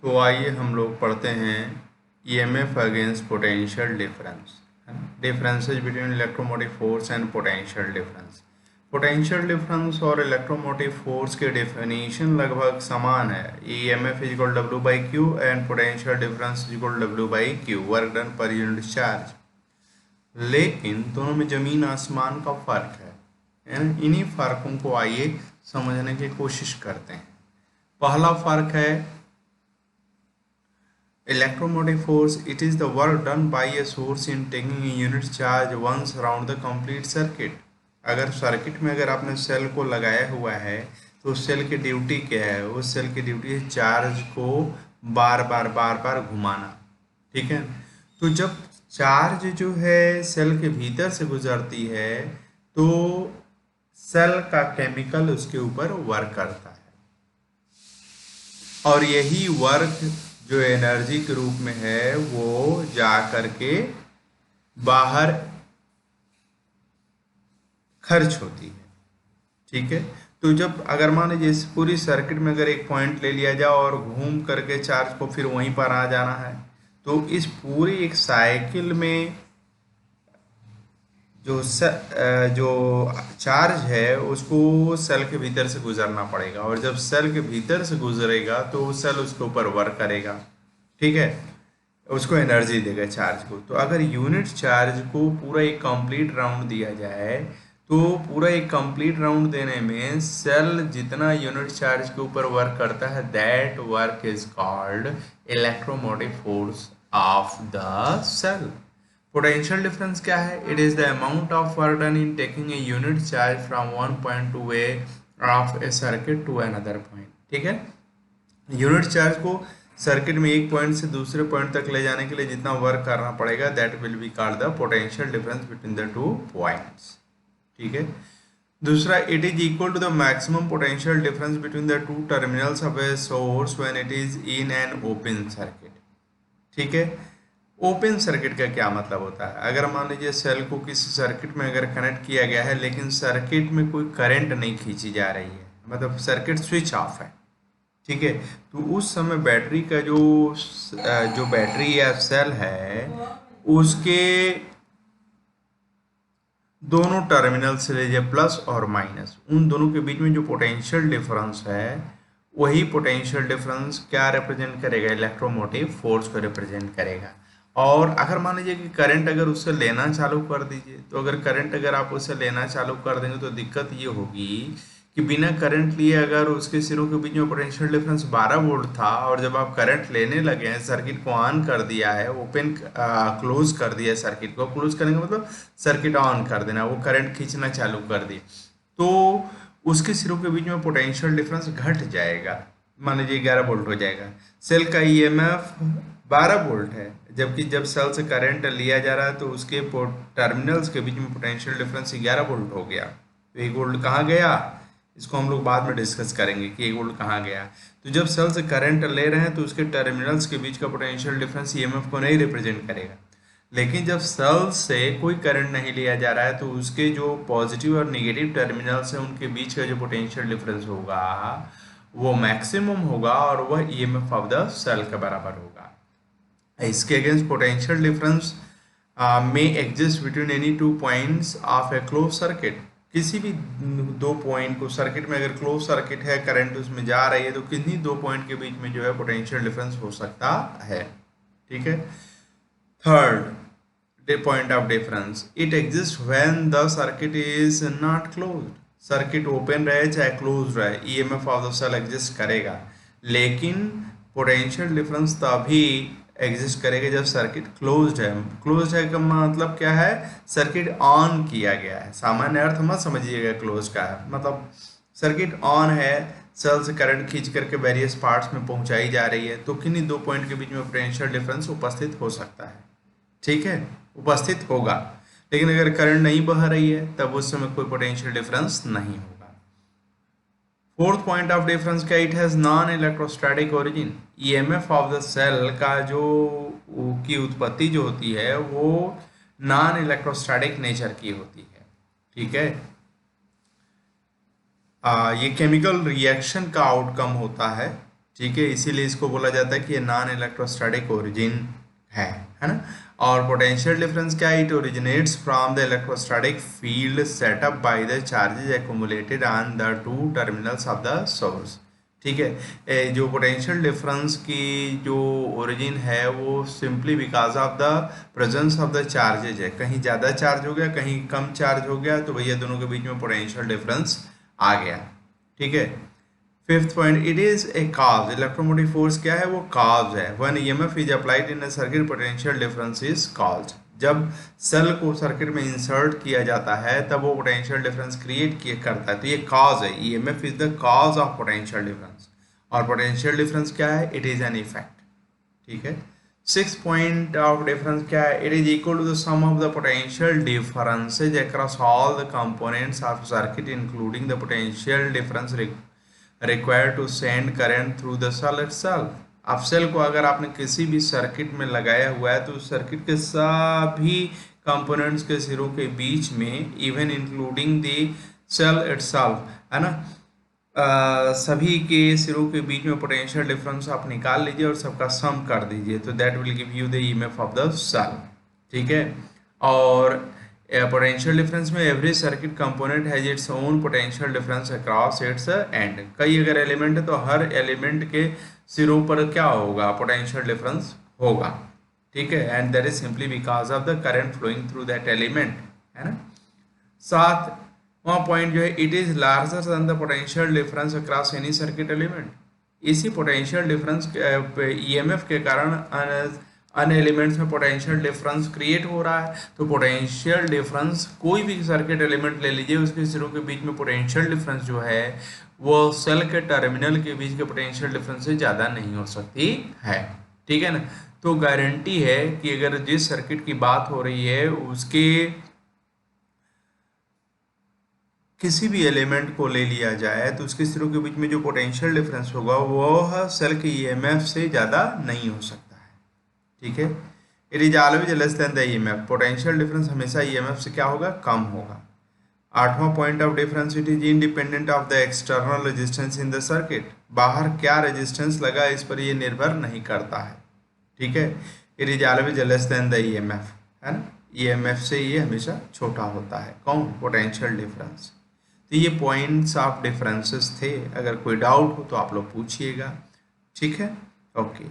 तो आइए हम लोग पढ़ते हैं ईएमएफ अगेंस्ट पोटेंशियल डिफरेंस, है ना। Differences between electromotive force and potential difference. Potential difference और इलेक्ट्रोमोटिव फोर्स के डेफिनेशन लगभग समान है। EMF is equal W by Q and potential difference is equal W by Q, work done per unit charge. लेकिन दोनों में जमीन आसमान का फर्क है ना। इन्हीं फर्कों को आइए समझने की कोशिश करते हैं। पहला फर्क है electromotive force. It is the work done by a source in taking a unit charge once around the complete circuit. अगर सर्किट में अगर आपने सेल को लगाया हुआ है तो उस सेल की ड्यूटी क्या है? उस सेल की ड्यूटी है चार्ज को बार बार घुमाना, ठीक है। तो जब चार्ज जो है सेल के भीतर से गुजरती है तो सेल का केमिकल उसके ऊपर वर्क करता है और यही वर्क जो एनर्जी के रूप में है वो जा करके बाहर खर्च होती है, ठीक है। तो जब अगर मान लीजिए इस पूरी सर्किट में अगर एक पॉइंट ले लिया जाए और घूम करके चार्ज को फिर वहीं पर आ जाना है, तो इस पूरी एक साइकिल में जो चार्ज है उसको सेल के भीतर से गुजरना पड़ेगा और जब सेल के भीतर से गुजरेगा तो सेल उसके ऊपर वर्क करेगा, ठीक है, उसको एनर्जी देगा चार्ज को। तो अगर यूनिट चार्ज को पूरा एक कंप्लीट राउंड दिया जाए तो पूरा एक कंप्लीट राउंड देने में सेल जितना यूनिट चार्ज के ऊपर वर्क करता है that work is called electromotive force of the cell. Potential difference क्या है? It is the amount of work done in taking a unit charge from one point to way of a circuit to another point, ठीक है। Unit charge को circuit में एक point से दूसरे point तक ले जाने के लिए जितना वर्क करना पड़ेगा that will be called the potential difference between the two points, ठीक है। दूसरा, it is equal to the maximum potential difference between the two terminals of a source when it is in an open circuit, ठीक है। Open circuit का क्या मतलब होता है? अगर मान लीजिए सेल को किसी सर्किट में अगर कनेक्ट किया गया है लेकिन सर्किट में कोई करंट नहीं खींची जा रही है, मतलब सर्किट स्विच ऑफ है, ठीक है, तो उस समय बैटरी का जो बैटरी या सेल है उसके दोनों टर्मिनल से लीजिए प्लस और माइनस, उन दोनों के बीच में जो पोटेंशियल डिफरेंस है वही पोटेंशियल डिफरेंस क्या रिप्रेजेंट करेगा? इलेक्ट्रोमोटिव फोर्स को रिप्रेजेंट करेगा। और अगर मान लीजिए कि करंट अगर उससे लेना चालू कर दीजिए, तो अगर करंट अगर आप उससे लेना चालू कर देंगे तो दिक्कत ये होगी कि बिना करंट लिए अगर उसके सिरों के बीच में पोटेंशियल डिफरेंस 12 वोल्ट था और जब आप करंट लेने लगे हैं, सर्किट को ऑन कर दिया है, ओपन क्लोज कर दिया है, सर्किट को क्लोज करने का मतलब सर्किट ऑन कर देना, वो करंट खींचना चालू कर दिए, तो उसके सिरों के बीच में पोटेंशियल डिफरेंस घट जाएगा, मान लीजिए 11 वोल्ट हो जाएगा। सेल का ईएमएफ 12 वोल्ट है, जबकि जब सेल से करंट लिया जा रहा है तो उसके टर्मिनल्स के बीच में पोटेंशियल डिफरेंस 11 वोल्ट हो गया। तो 1 वोल्ट कहाँ गया, इसको हम लोग बाद में डिस्कस करेंगे कि 1 वोल्ट कहाँ गया। तो जब सेल से करंट ले रहे हैं तो उसके टर्मिनल्स के बीच का पोटेंशियल डिफरेंस ईएमएफ को नहीं रिप्रेजेंट करेगा, लेकिन जब सेल से कोई करंट नहीं लिया जा रहा है तो उसके जो पॉजिटिव और नेगेटिव टर्मिनल्स हैं उनके बीच का जो पोटेंशियल डिफरेंस होगा वो मैक्सिमम होगा और वह ईएमएफ ऑफ द सेल के बराबर होगा। इसके अगेंस्ट पोटेंशियल डिफरेंस में exist between any two points of A close circuit. किसी भी दो पॉइंट को सर्किट में अगर क्लोज सर्किट है, करंट उसमें जा रही है, तो किन्हीं दो पॉइंट के बीच में जो है पोटेंशियल डिफरेंस हो सकता है, ठीक है। Third point of difference, it exist when the circuit is not closed. Circuit open रहे चाहे क्लोज रहे, EMF of the cell exist करेगा, लेकिन पोटेंशियल डिफरेंस तभी एग्जिस्ट करेगा जब सर्किट क्लोज्ड है। क्लोज्ड है का मतलब क्या है? सर्किट ऑन किया गया है, सामान्य अर्थ मत समझिएगा क्लोज का है, मतलब सर्किट ऑन है, सेल से करंट खींच करके वेरियस पार्ट्स में पहुंचाई जा रही है, तो किन्हीं दो पॉइंट के बीच में पोटेंशियल डिफरेंस उपस्थित हो सकता है, ठीक है, उपस्थित होगा। लेकिन अगर करंट नहीं बह रही है तब उस समय कोई पोटेंशियल डिफरेंस नहीं होगा। फोर्थ पॉइंट ऑफ डिफरेंस क्या? It has non electrostatic origin. EMF of the cell का जो की उत्पत्ति जो होती है वो नॉन इलेक्ट्रोस्टैटिक नेचर की होती है, ठीक है। ये केमिकल रिएक्शन का आउटकम होता है, ठीक है, इसीलिए इसको बोला जाता है कि ये नॉन इलेक्ट्रोस्टैटिक ओरिजिन है ना। और पोटेंशियल डिफरेंस क्या है? It originates from the electrostatic field set up by the charges accumulated on the two terminals of the source. ठीक है, जो पोटेंशियल डिफरेंस की जो ओरिजिन है वो simply because of the presence of the charges है। कहीं ज़्यादा चार्ज हो गया, कहीं कम चार्ज हो गया, तो भैया दोनों के बीच में पोटेंशियल डिफरेंस आ गया। ठीक है, fifth point, it is a cause. Electromotive force क्या है? वो कॉज है। When EMF is applied in a circuit, potential difference is cause. जब सेल को सर्किट में इंसर्ट किया जाता है तब वो पोटेंशियल डिफरेंस क्रिएट करता है, तो ये कॉज है। EMF is the cause of potential difference. और पोटेंशियल डिफरेंस क्या है? It is an effect. ठीक है, सिक्स पॉइंट ऑफ डिफरेंस क्या है? It is equal to the sum of the potential differences across all the components of circuit including the potential difference required to send current through the cell itself. अब cell को अगर आपने किसी भी circuit में लगाया हुआ है तो उस सर्किट के सभी कंपोनेंट्स के सिरों के बीच में, even including the cell itself, है ना, सभी के सिरों के बीच में पोटेंशियल डिफरेंस आप निकाल लीजिए और सबका सम कर दीजिए, तो that will give you the EMF of the cell. ठीक है, और पोटेंशियल डिफरेंस में every circuit component has its own potential difference across its end. कई अगर एलिमेंट है तो हर एलिमेंट के सिरों पर क्या होगा? पोटेंशियल डिफरेंस होगा। ठीक है, and that is simply because of the current flowing through that element, है ना। सातवां पॉइंट जो है, it is larger than the potential difference across any circuit element. इसी पोटेंशियल डिफरेंस ईएमएफ के कारण अन एलिमेंट्स में पोटेंशियल डिफरेंस क्रिएट हो रहा है। तो पोटेंशियल डिफरेंस, कोई भी सर्किट एलिमेंट ले लीजिए, उसके सिरों के बीच में पोटेंशियल डिफरेंस जो है वो सेल के टर्मिनल के बीच के पोटेंशियल डिफरेंस से ज़्यादा नहीं हो सकती है। ठीक है ना, तो गारंटी है कि अगर जिस सर्किट की बात हो रही है उसके किसी भी एलिमेंट को ले लिया जाए तो उसके सिरों के बीच में जो पोटेंशियल डिफरेंस होगा वह सेल के ईएमएफ से ज़्यादा नहीं हो सकता है। ठीक है, it is always less than the EMF. Potential difference हमेशा ईएमएफ से क्या होगा? कम होगा। आठवां point of difference, it is independent of the external resistance in the circuit. बाहर क्या रेजिस्टेंस लगा इस पर ये निर्भर नहीं करता है। ठीक है, it is always less than the EMF, है ना। ईएमएफ से ये हमेशा छोटा होता है। कौन? Potential difference. तो ये पॉइंट्स ऑफ डिफरेंसेस थे। अगर कोई डाउट हो तो आप लोग पूछिएगा। ठीक है, ओके।